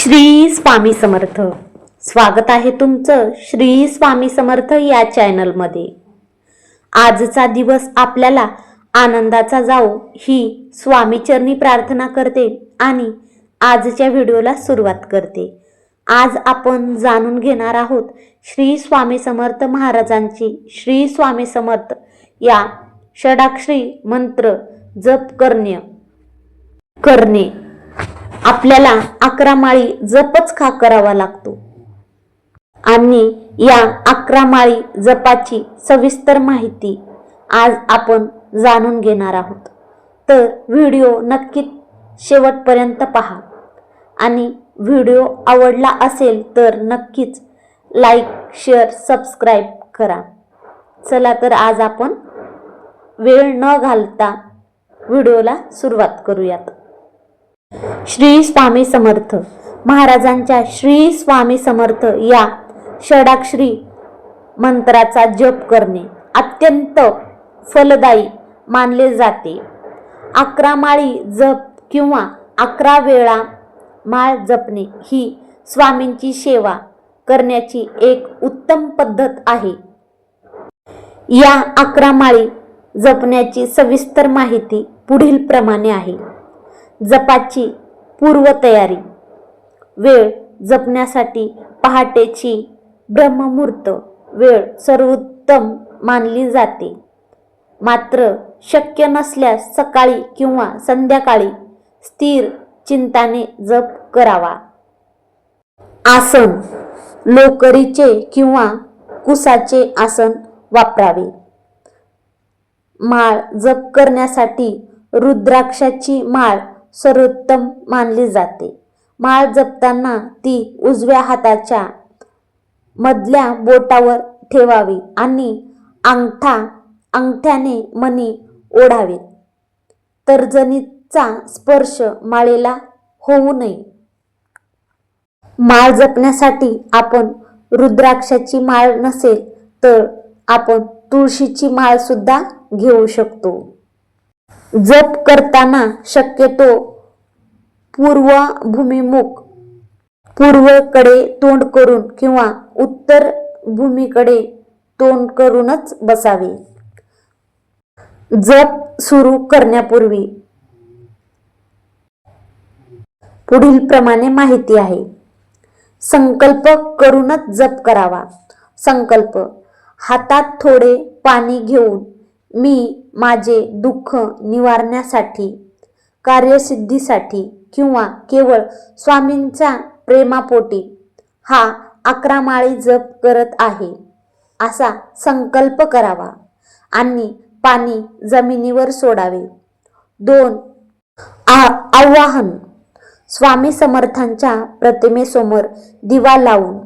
श्री स्वामी समर्थ. स्वागत आहे तुमचं श्री स्वामी समर्थ या चॅनलमध्ये. आजचा दिवस आपल्याला आनंदाचा जाओ ही स्वामीचरणी प्रार्थना करते आणि आजच्या व्हिडिओला सुरुवात करते. आज आपण जाणून घेणार आहोत श्री स्वामी समर्थ महाराजांची श्री स्वामी समर्थ या षडाक्षरी मंत्र जप करणे आपल्याला 11 माळी जपच का करावा लागतो आणि या 11 माळी जपाची सविस्तर माहिती आज आपण जाणून घेणार आहोत. तर व्हिडिओ नक्की शेवटपर्यंत पहा आणि व्हिडिओ आवडला असेल तर नक्कीच लाईक, शेअर, सबस्क्राईब करा. चला तर आज आपण वेळ न घालता व्हिडिओला सुरुवात करूयात. श्री स्वामी समर्थ महाराजांच्या श्री स्वामी समर्थ या षडाक्षरी मंत्राचा जप करणे अत्यंत फलदायी मानले जाते. 11 माळी जप किंवा 11 वेळा माळ जपणे ही स्वामींची सेवा करण्याची एक उत्तम पद्धत आहे. या 11 माळी जपण्याची सविस्तर माहिती पुढील प्रमाणे आहे. जपाची पूर्वतयारी. वेळ जपण्यासाठी पहाटेची ब्रह्ममुहूर्त वेळ सर्वोत्तम मानली जाते. मात्र शक्य नसल्यास सकाळी किंवा संध्याकाळी स्थिर चिंताने जप करावा. आसन. लोकरीचे किंवा कुसाचे आसन वापरावे. माळ जप करण्यासाठी रुद्राक्षाची माळ सर्वोत्तम मानली जाते. माळ जपताना ती उजव्या हाताच्या मधल्या बोटावर ठेवावी आणि अंगठ्याने मणी ओढावे. तर्जनीचा स्पर्श माळेला होऊ नये. माळ जपण्यासाठी आपण रुद्राक्षाची माळ नसेल तर आपण तुळशीची माळ सुद्धा घेऊ शकतो. जप करताना शक्यतो पूर्वेकडे तोंड करून किंवा उत्तर भूमीकडे तोंड करूनच बसावे. जप सुरू करण्यापूर्वी पुढील प्रमाणे माहिती आहे. संकल्प करूनच जप करावा. संकल्प. हातात थोडे पाणी घेऊन मी माझे दुःख निवारण्यासाठी, कार्यसिद्धीसाठी किंवा केवळ स्वामींच्या प्रेमापोटी हा 11 माळी जप करत आहे असा संकल्प करावा आणि पाणी जमिनीवर सोडावे. 2. आवाहन. स्वामी समर्थांच्या प्रतिमेसमोर दिवा लावून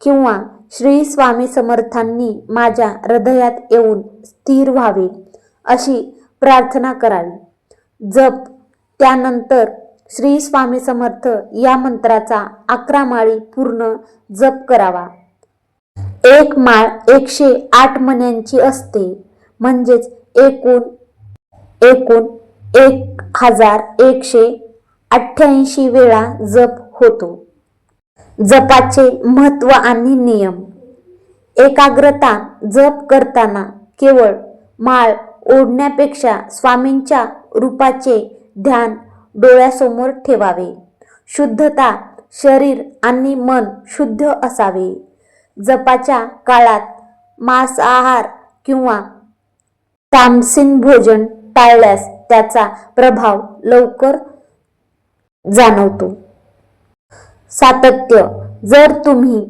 किंवा श्री स्वामी समर्थांनी माझ्या हृदयात येऊन स्थिर व्हावे अशी प्रार्थना करावी. जप. त्यानंतर श्री स्वामी समर्थ या मंत्राचा 11 माळी पूर्ण जप करावा. एक माळ 108 मण्यांची असते, म्हणजेच एकूण 1188 वेळा जप होतो. जपाचे महत्त्व आणि नियम. एकाग्रता. जप करताना केवळ माळ ओढण्यापेक्षा स्वामींच्या रूपाचे ध्यान डोळ्यासमोर ठेवावे. शुद्धता. शरीर आणि मन शुद्ध असावे. जपाच्या काळात मांसाहार किंवा तामसिक भोजन टाळल्यास त्याचा प्रभाव लवकर जाणवतो. सातत्य. जर तुम्ही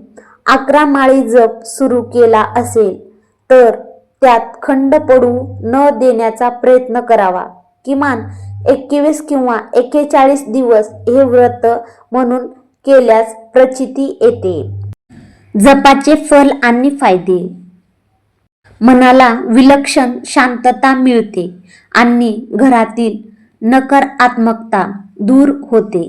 11 माळी जप सुरू केला असेल तर त्यात खंड पडू न देण्याचा प्रयत्न करावा. किमान 21 किंवा 41 दिवस हे व्रत म्हणून केल्यास प्रचिती येते. जपाचे फल आणि फायदे. मनाला विलक्षण शांतता मिळते आणि घरातील नकारात्मकता दूर होते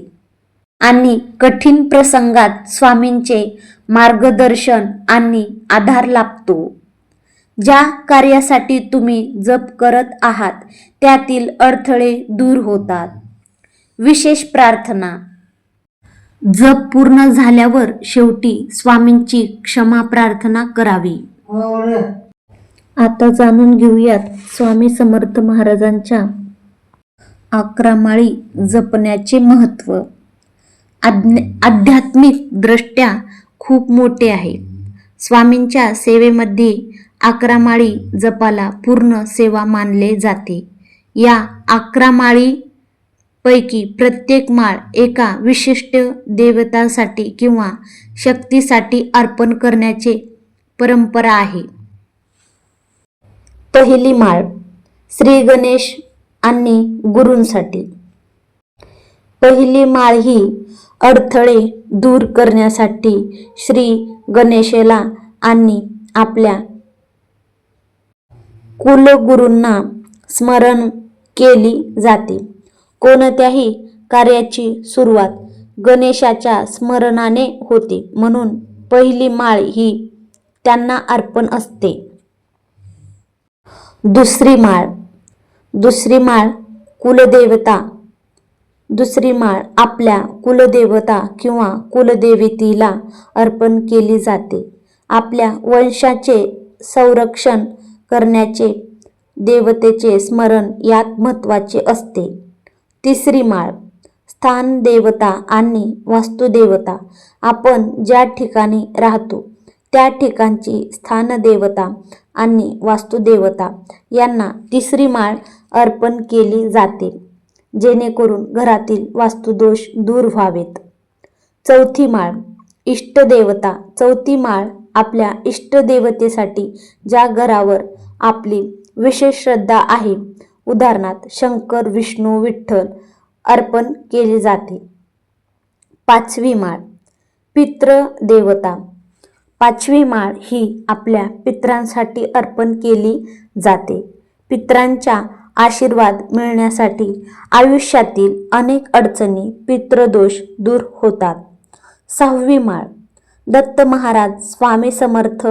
आणि कठीण प्रसंगात स्वामींचे मार्गदर्शन आणि आधार लाभतो. ज्या कार्यासाठी तुम्ही जप करत आहात त्यातील अडथळे दूर होतात. विशेष प्रार्थना. जप पूर्ण झाल्यावर शेवटी स्वामींची क्षमा प्रार्थना करावी. आता जाणून घेऊयात स्वामी समर्थ महाराजांच्या 11 माळी जपण्याचे महत्त्व. आध्यात्मिक दृष्ट्या खूप मोठे आहे. स्वामींच्या सेवेमध्ये 11 माळी जपाला पूर्ण सेवा मानले जाते. या 11 माळी पैकी प्रत्येक माळ एका विशिष्ट देवतासाठी किंवा शक्तीसाठी अर्पण करण्याची परंपरा आहे. पहिली माळ श्री गणेश आणि गुरूंसाठी. पहिली माळ ही अडथळे दूर करण्यासाठी श्री गणेशाला आणि आपल्या कुलगुरूंना स्मरण केली जाते. कोणत्याही कार्याची सुरुवात गणेशाच्या स्मरणाने होते, म्हणून पहिली माळ ही त्यांना अर्पण असते. दुसरी माळ कुलदेवता. दुसरी माळ आपल्या कुलदेवता किंवा कुलदेवतीला अर्पण केली जाते. आपल्या वंशाचे संरक्षण करण्याचे देवतेचे स्मरण यात महत्त्वाचे असते. तिसरी माळ स्थानदेवता आणि वास्तुदेवता. आपण ज्या ठिकाणी राहतो त्या ठिकाणची स्थानदेवता आणि वास्तुदेवता यांना तिसरी माळ अर्पण केली जाते, जेणेकरून घरातील वास्तुदोष दूर व्हावेत. चौथी माळ इष्टदेवता. चौथी माळ आपल्या इष्टदेवतेसाठी ज्या घरावर आपली विशेष श्रद्धा आहे, उदाहरणार्थ शंकर, विष्णू, विठ्ठल, अर्पण केली जाते. पाचवी माळ पितृदेवता. पाचवी माळ ही आपल्या पितरांसाठी अर्पण केली जाते. पितरांचा आशीर्वाद मिळण्यासाठी आयुष्यातील अनेक अडचणी, पितृदोष दूर होतात. सहावी माळ दत्त महाराज. स्वामी समर्थ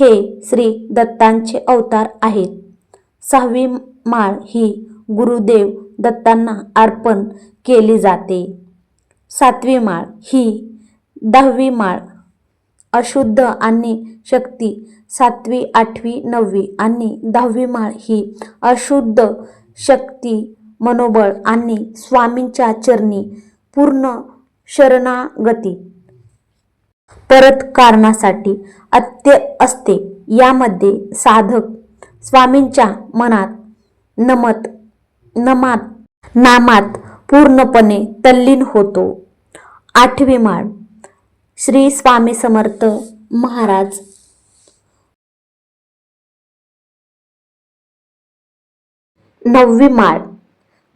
हे श्री दत्तांचे अवतार आहेत. सहावी माळ ही गुरुदेव दत्तांना अर्पण केली जाते. सातवी माळ ही 10वी माळ अशुद्ध आणि शक्ती. 7वी, 8वी, 9वी आणि 10वी माळ ही अशुद्ध शक्ती, मनोबळ आणि स्वामींच्या चरणी पूर्ण शरणागती परत करण्यासाठी असते. यामध्ये साधक स्वामींच्या नामात पूर्णपणे तल्लीन होतो. 8वी माळ श्री स्वामी समर्थ महाराज. 9वी माळ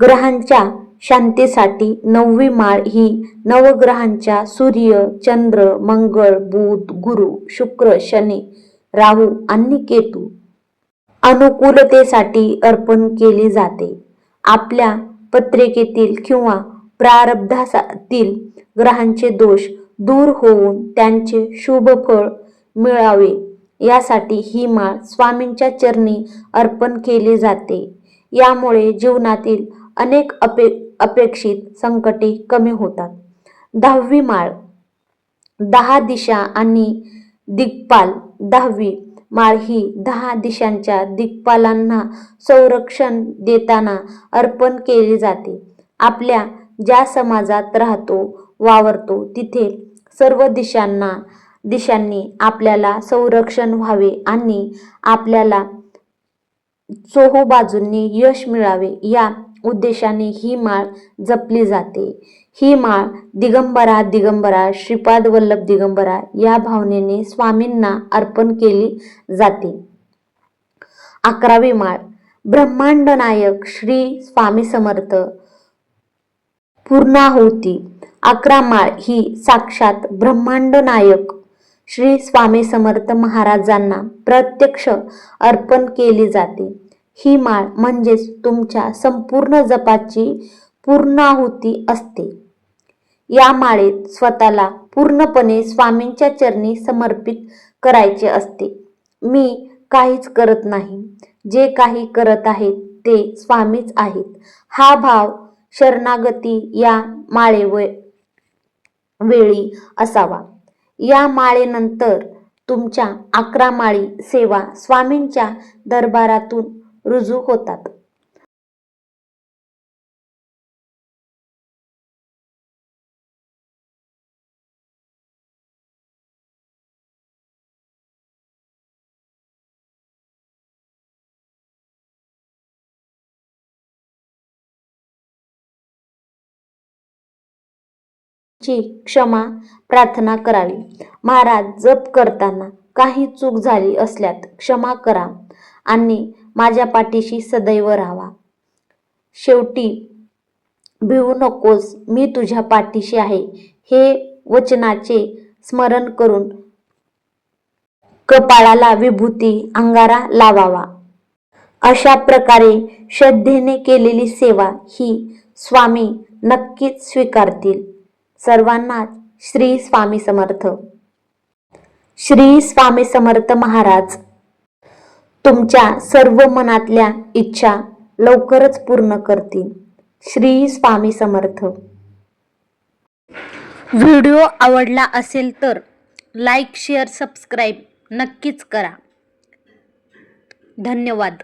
ग्रहांच्या शांतीसाठी. 9वी माळ ही नवग्रहांच्या सूर्य, चंद्र, मंगळ, बुध, गुरु, शुक्र, शनी, राहू आणि केतू अनुकूलतेसाठी अर्पण केली जाते. आपल्या पत्रिकेतील किंवा प्रारब्धातील ग्रहांचे दोष दूर होऊन त्यांचे शुभ फळ मिळावे यासाठी ही माळ स्वामींच्या चरणी अर्पण केली जाते. यामुळे जीवनातील अनेक अपेक्षित संकटे कमी होतात. 10वी माळ 10 दिशा आणि दिग्पाल. 10वी माळ ही 10 दिशांच्या दिग्पालांना संरक्षण देताना अर्पण केली जाते. आपल्या ज्या समाजात वावरतो तिथे सर्व दिशांनी आपल्याला संरक्षण व्हावे आणि आपल्याला चोहोबाजूंनी यश मिळावे या उद्देशाने ही माळ जपली जाते. ही माळ दिगंबरा श्रीपाद वल्लभ दिगंबरा या भावनेने स्वामींना अर्पण केली जाते. 11वी माळ ब्रह्मांड नायक श्री स्वामी समर्थ पूर्णाहुती. 11 माळ ही साक्षात ब्रह्मांड नायक श्री स्वामी समर्थ महाराजांना प्रत्यक्ष अर्पण केली जाते. ही माळ म्हणजेच तुमच्या संपूर्ण जपाची पूर्णाहुती असते. या माळेत स्वतःला पूर्णपणे स्वामींच्या चरणी समर्पित करायचे असते. मी काहीच करत नाही, जे काही करत आहेत ते स्वामीच आहेत, हा भाव शरणागती या वेळी असावा. या माळेनंतर तुमच्या 11 माळी सेवा स्वामींच्या दरबारातून रुजू होतात. ची क्षमा प्रार्थना करावी. महाराज, जप करताना काही चूक झाली असल्यास क्षमा करा आणि माझ्या पाठीशी सदैव राहावा. शेवटी भिवू नकोस, मी तुझ्या पाठीशी आहे हे वचनाचे स्मरण करून कपाळाला विभूती अंगारा लावावा. अशा प्रकारे श्रद्धेने केलेली सेवा ही स्वामी नक्कीच स्वीकारतील. सर्वांना श्री स्वामी समर्थ. श्री स्वामी समर्थ महाराज तुमच्या सर्व मनातल्या इच्छा लवकरच पूर्ण करतील. श्री स्वामी समर्थ. व्हिडिओ आवडला असेल तर लाईक, शेअर, सबस्क्राईब नक्कीच करा. धन्यवाद.